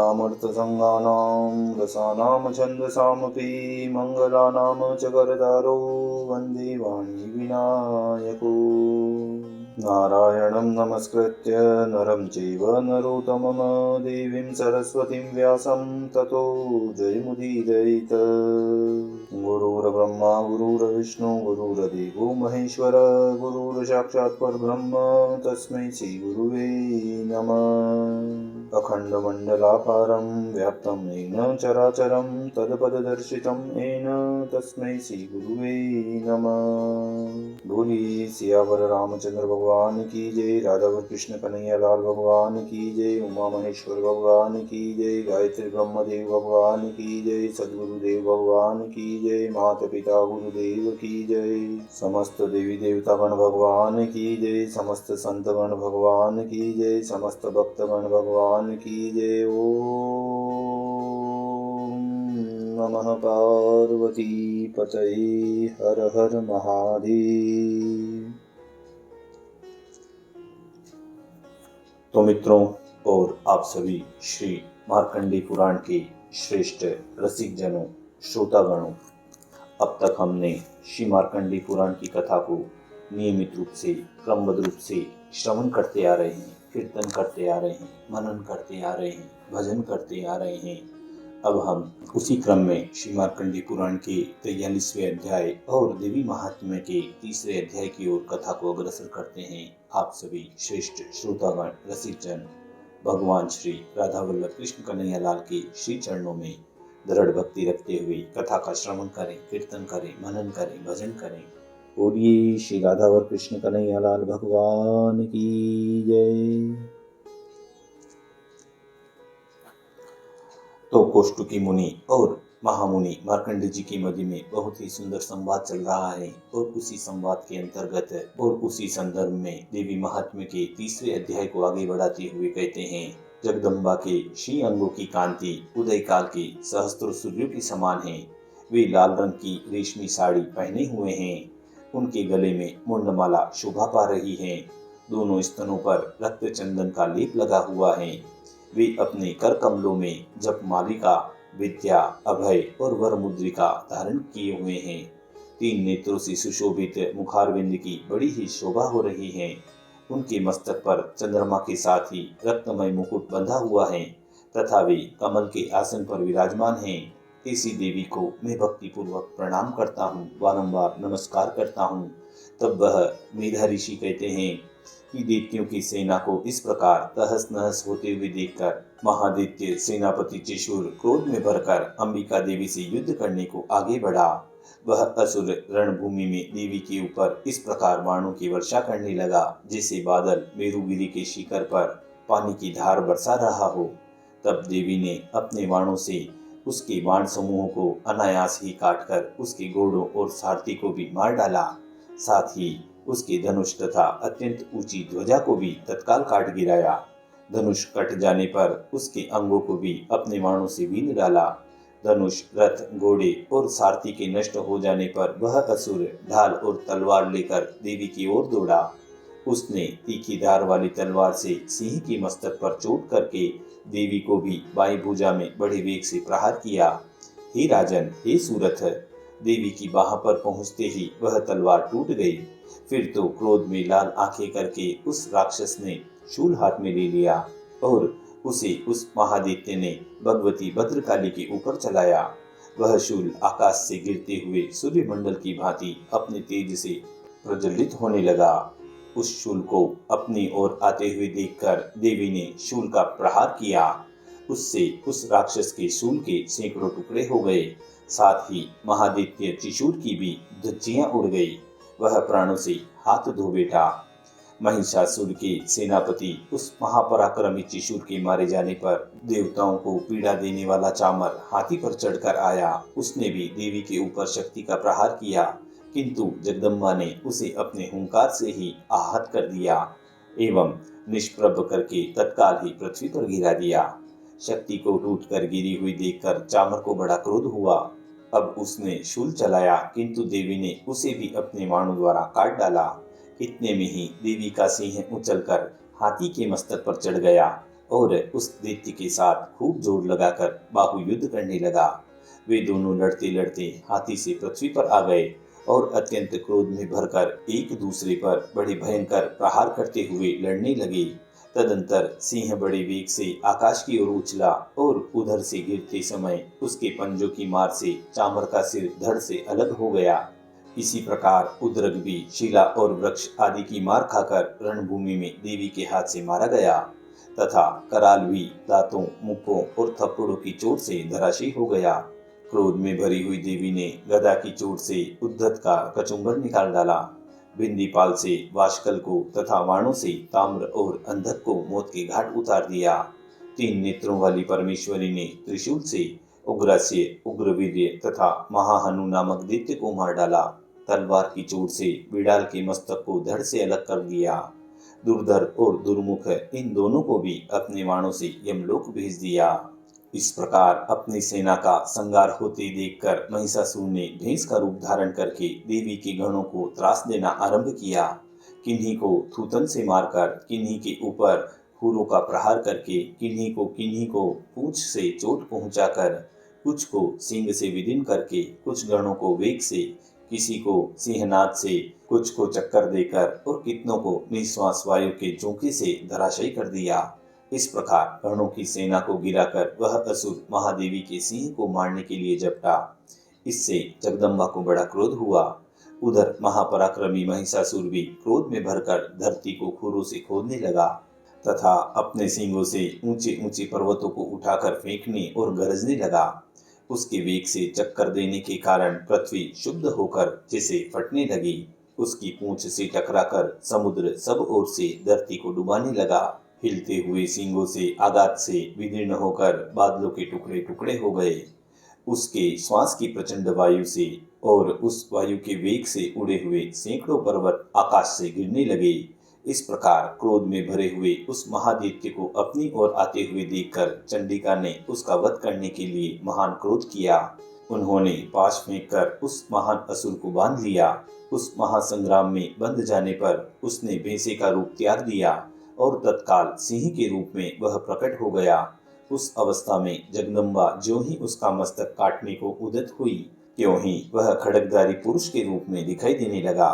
नानामर्थसङ्गानां रसानां छन्दसामपि मङ्गलानां च करतारो वन्दे वाणी विनायको। नारायणं नमस्कृत्य नरं चैव नरोत्तमं देवीं सरस्वतीं व्यासं ततो जयमुदीरयेत्। गुरुर्ब्रह्मा गुरुर्विष्णु गुरुर्देवो महेश्वर गुरुर्साक्षात् परब्रह्म तस्मै श्रीगुरुवे नमः। अखण्डमण्डलाकारं व्याप्तं येन चराचरं तत्पददर्शितं येन तस्मै श्रीगुरुवे नमः। बोलिए सियावर रामचंद्र भगवान की जय, राधा कृष्ण कन्हैया लाल भगवान की जय, उमा महेश्वर भगवान की जय, गायत्री ब्रह्मदेव भगवान की जय, सद्गुरुदेव भगवान की जय, माता पिता गुरुदेव की जय, समस्त देवी देवतागण भगवान की जय, समस्त संतगण भगवान की जय, समस्त भक्तगण भगवान की जय। ओम नमः पार्वती पतये हर हर महादेव। तो मित्रों और आप सभी श्री मार्कंडेय पुराण के श्रेष्ठ रसिक जनों, श्रोतागणों, अब तक हमने श्री मार्कंडेय पुराण की कथा को नियमित रूप से क्रमबद्ध रूप से श्रवण करते आ रहे हैं, कीर्तन करते आ रहे हैं, मनन करते आ रहे हैं, भजन करते आ रहे हैं। अब हम उसी क्रम में श्री मार्कंडेय पुराण के 43वें अध्याय और देवी महात्म्य के 3रे अध्याय की ओर कथा को अग्रसर करते हैं। आप सभी श्रेष्ठ श्रोतागण रसिक जन भगवान श्री राधा वल्लभ कृष्ण कन्हैया लाल के श्री चरणों में दृढ़ भक्ति रखते हुए कथा का श्रवण करें, कीर्तन करें, मनन करें, भजन करें। बोलिए श्री राधा व कृष्ण कन्हैया लाल भगवान की जय। तो कौष्टुकी मुनि और महामुनि मार्कंडेय जी के मध्य में बहुत ही सुंदर संवाद चल रहा है और उसी संवाद के अंतर्गत और उसी संदर्भ में देवी महात्म्य के 3रे अध्याय को आगे बढ़ाते हुए कहते हैं, जगदम्बा के श्री अंगों की कांति उदय काल के सहस्त्र सूर्यों के समान है। वे लाल रंग की रेशमी साड़ी पहने हुए हैं, उनके गले में मुंडमाला शोभा पा रही है, दोनों स्तनों पर रक्त चंदन का लेप लगा हुआ है। वे अपने कर कमलों में जप मालिका, विद्या, अभय और वर मुद्रिका धारण किए हुए हैं। 3 नेत्रों से सुशोभित मुखारविंद की बड़ी ही शोभा हो रही है। उनके मस्तक पर चंद्रमा के साथ ही रत्नमय मुकुट बंधा हुआ है तथा वे कमल के आसन पर विराजमान हैं। ऐसी देवी को मैं भक्ति पूर्वक प्रणाम करता हूँ, बारंबार नमस्कार करता हूँ। तब वह मेधा ऋषि कहते हैं कि दैत्यों की सेना को इस प्रकार तहस नहस होते हुए देखकर महादैत्य सेनापति त्रिशूर क्रोध में भरकर अंबिका देवी से युद्ध करने को आगे बढ़ा। वह असुर रणभूमि में देवी के ऊपर इस प्रकार बाणों की वर्षा करने लगा जैसे बादल मेरुगिरी के शिखर पर पानी की धार बरसा रहा हो। तब देवी ने अपने बाणों से उसके बाण समूह को अनायास ही काटकर उसके घोड़ों और सारथी को भी मार डाला, साथ ही उसके धनुष तथा अत्यंत ऊंची ध्वजा को भी तत्काल काट गिराया। धनुष कट जाने पर उसके अंगों को भी अपने बाणों से बींध डाला। धनुष, रथ, घोड़े और सारथी के नष्ट हो जाने पर वह असुर ढाल और तलवार लेकर देवी की ओर दौड़ा। उसने तीखी धार वाली तलवार से सिंह के मस्तक पर चोट करके देवी को भी बाई भुजा में बड़े वेग से प्रहार किया। हे राजन, हे सूरथ, देवी की बाह पर पहुंचते ही वह तलवार टूट गई। फिर तो क्रोध में लाल आंखें करके उस राक्षस ने शूल हाथ में ले लिया और उसे उस महादैत्य ने भगवती भद्रकाली के ऊपर चलाया। वह शूल आकाश से गिरते हुए सूर्यमंडल की भांति अपने तेज से प्रज्वलित होने लगा। उस शूल को अपनी ओर आते हुए देखकर देवी ने शूल का प्रहार किया। उससे उस राक्षस के शूल के सैकड़ों टुकड़े हो गए, साथ ही महादैत्य त्रिशूल की भी धज्जियां उड़ गई। वह प्राणों से हाथ धो बैठा। महिषासुर के सेनापति उस महापराक्रमी त्रिशूल के मारे जाने पर देवताओं को पीड़ा देने वाला चामर हाथी पर चढ़कर आया। उसने भी देवी के ऊपर शक्ति का प्रहार किया, किंतु जगदम्बा ने उसे अपने हुंकार से ही आहत कर दिया एवं निष्प्रभ करके तत्काल ही पृथ्वी पर गिरा दिया। शक्ति को टूट कर गिरी हुई देखकर चामर को बड़ा क्रोध हुआ। अब उसने शूल चलाया, किंतु देवी ने उसे भी अपने बाणों द्वारा काट डाला। इतने में ही देवी का सिंह उछलकर हाथी के मस्तक पर चढ़ गया और उस दैत्य के साथ खूब जोर लगाकर बाहु युद्ध करने लगा। वे दोनों लड़ते लड़ते हाथी से पृथ्वी पर आ गए और अत्यंत क्रोध में भरकर एक दूसरे पर बड़े भयंकर प्रहार करते हुए लड़ने लगे। तदंतर सिंह बड़े वेग से आकाश की ओर उछला और उधर से गिरते समय उसके पंजों की मार से चामर का सिर धड़ से अलग हो गया। इसी प्रकार उद्रक भी शिला और वृक्ष आदि की मार खाकर रणभूमि में देवी के हाथ से मारा गया तथा कराल भी दांतों, मुक्कों और थप्पड़ों की चोट से धराशायी हो गया। क्रोध में भरी हुई देवी ने गदा की चोट से उद्धत का कचुम्बर निकाल डाला, बिंदीपाल से वाशकल को तथा वाणों से ताम्र और अंधक को मौत के घाट उतार दिया। 3 नेत्रों वाली परमेश्वरी ने त्रिशूल से उग्रस्य, उग्रवीर्य तथा महाहनु नामक दैत्य को मार डाला। तलवार की चोट से बिड़ाल के मस्तक को धड़ से अलग कर दिया। दुर्धर और दुर्मुख इन दोनों को भी अपने वाणों से यमलोक भेज दिया। इस प्रकार अपनी सेना का संगार होते देखकर महिषासुर ने भैंस का रूप धारण करके देवी के गणों को त्रास देना आरंभ किया। किन्हीं को थूथन से मारकर, किन्हीं के ऊपर खूरों का प्रहार करके, किन्हीं को पूंछ से चोट पहुंचाकर, कुछ को सींग से विदीर्ण करके, कुछ गणों को वेग से, किसी को सिंहनाद से, कुछ को चक्कर देकर और कितनों को निश्वास वायु के झोंके से धराशायी कर दिया। इस प्रकार गणों की सेना को गिराकर वह असुर महादेवी के सिंह को मारने के लिए झपटा। इससे जगदम्बा को बड़ा क्रोध हुआ। उधर महापराक्रमी महिषासुर भी क्रोध में भरकर धरती को खुरों से खोदने लगा तथा अपने सींगों से ऊंचे ऊंचे पर्वतों को उठाकर फेंकने और गरजने लगा। उसके वेग से चक्कर देने के कारण पृथ्वी शुद्ध होकर जैसे फटने लगी। उसकी पूंछ से टकराकर समुद्र सब ओर से धरती को डुबाने लगा। हिलते हुए सींगों से आघात से विदीर्ण होकर बादलों के टुकड़े टुकड़े हो गए। उसके श्वास की प्रचंड वायु से और उस वायु के वेग से उड़े हुए सैकड़ों पर्वत आकाश से गिरने लगे। इस प्रकार क्रोध में भरे हुए उस महादैत्य को अपनी ओर आते हुए देखकर चंडिका ने उसका वध करने के लिए महान क्रोध किया। उन्होंने पाश फेंककर उस महान असुर को बांध लिया। उस महासंग्राम में बंध जाने पर उसने भैंसे का रूप त्याग दिया और तत्काल सिंह के रूप में वह प्रकट हो गया। उस अवस्था में जगदम्बा ज्यों ही उसका मस्तक काटने को उद्यत हुई, त्यों ही वह खड्गधारी पुरुष के रूप में दिखाई देने लगा।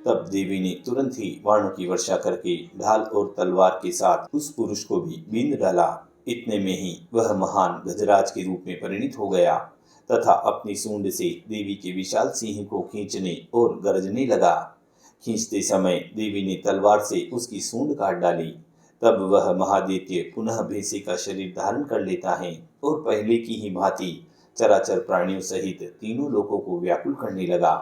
तब देवी ने तुरंत ही बाणों की वर्षा करके ढाल और तलवार के साथ उस पुरुष को भी बींध डाला। इतने में ही वह महान गजराज के रूप में परिणित हो गया तथा अपनी सूंड से देवी के विशाल सिंह को खींचने और गरजने लगा। खींचते समय देवी ने तलवार से उसकी सूंड काट डाली। तब वह महादैत्य पुनः भैंसे का शरीर धारण कर लेता है और पहले की ही भांति चराचर प्राणियों सहित तीनों लोकों को व्याकुल करने लगा।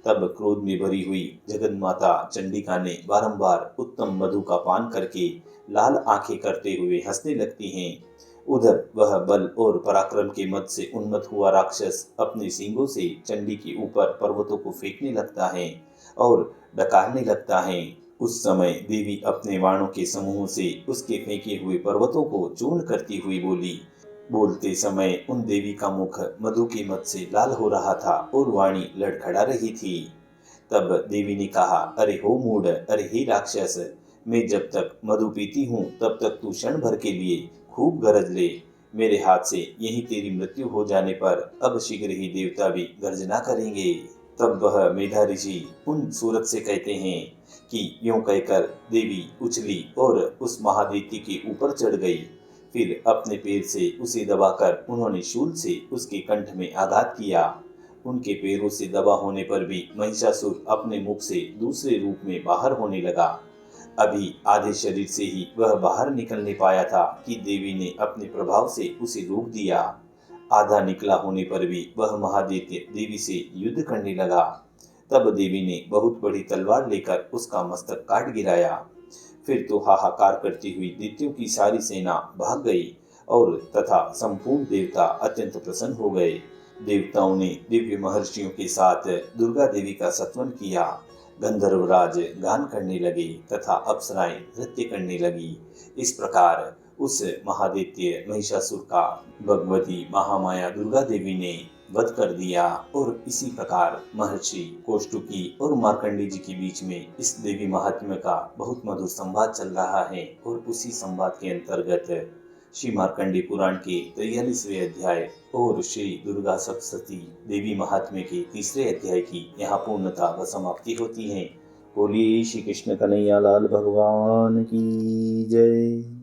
तब क्रोध में भरी हुई जगन्माता चंडिका ने बारंबार उत्तम मधु का पान करके लाल आंखें करते हुए हंसने लगती हैं। उधर वह बल और पराक्रम के मद से उन्मत्त हुआ राक्षस अपने सींगों से चंडी के ऊपर पर्वतों को फेंकने लगता है और डकारने लगता है। उस समय देवी अपने वाणों के समूह से उसके फेंके हुए पर्वतों को चूर्ण करती हुई बोली। बोलते समय उन देवी का मुख मधु के मद से लाल हो रहा था और वाणी लड़खड़ा रही थी। तब देवी ने कहा, अरे हो मूढ़, अरे हे राक्षस, मैं जब तक मधु पीती हूँ तब तक तू क्षण भर के लिए खूब गरज ले। मेरे हाथ से यही तेरी मृत्यु हो जाने पर अब शीघ्र ही देवता भी गर्जना करेंगे। तब वह मेधा ऋषि उन सूरत से कहते हैं कि यूं कहकर देवी उछली और उस महादैत्य के ऊपर चढ़ गई। फिर अपने पैर से उसे दबाकर उन्होंने शूल से उसके कंठ में आघात किया। उनके पैरों से दबा होने पर भी महिषासुर अपने मुख से दूसरे रूप में बाहर होने लगा। अभी आधे शरीर से ही वह बाहर निकलने पाया था कि देवी ने अपने प्रभाव से उसे रोक दिया। आधा निकला होने पर भी वह महादैत्य देवी से युद्ध करने लगा। तब देवी ने बहुत बड़ी तलवार लेकर उसका मस्तक काट गिराया। फिर तो हाहाकार करती हुई दैत्यों की सारी सेना भाग गई और तथा संपूर्ण देवता अत्यंत प्रसन्न हो गए। देवताओं ने दिव्य महर्षियों के साथ दुर्गा देवी का स्तवन किया। गंधर्वराज गान करने लगे तथा अप्सराएं नृत्य करने लगी। इस प्रकार उस महादैत्य महिषासुर का भगवती महामाया दुर्गा देवी ने वध कर दिया। और इसी प्रकार महर्षि कौष्टुकी और मार्कंडी जी के बीच में इस देवी महात्म्य का बहुत मधुर संवाद चल रहा है। और उसी संवाद के अंतर्गत श्री मार्कंडे पुराण के 43वें अध्याय और श्री दुर्गा सप्तशती देवी महात्म्य के 3रे अध्याय की यहाँ पूर्णता व समाप्ति होती है। बोलिए श्री कृष्ण कन्हैया लाल भगवान की जय।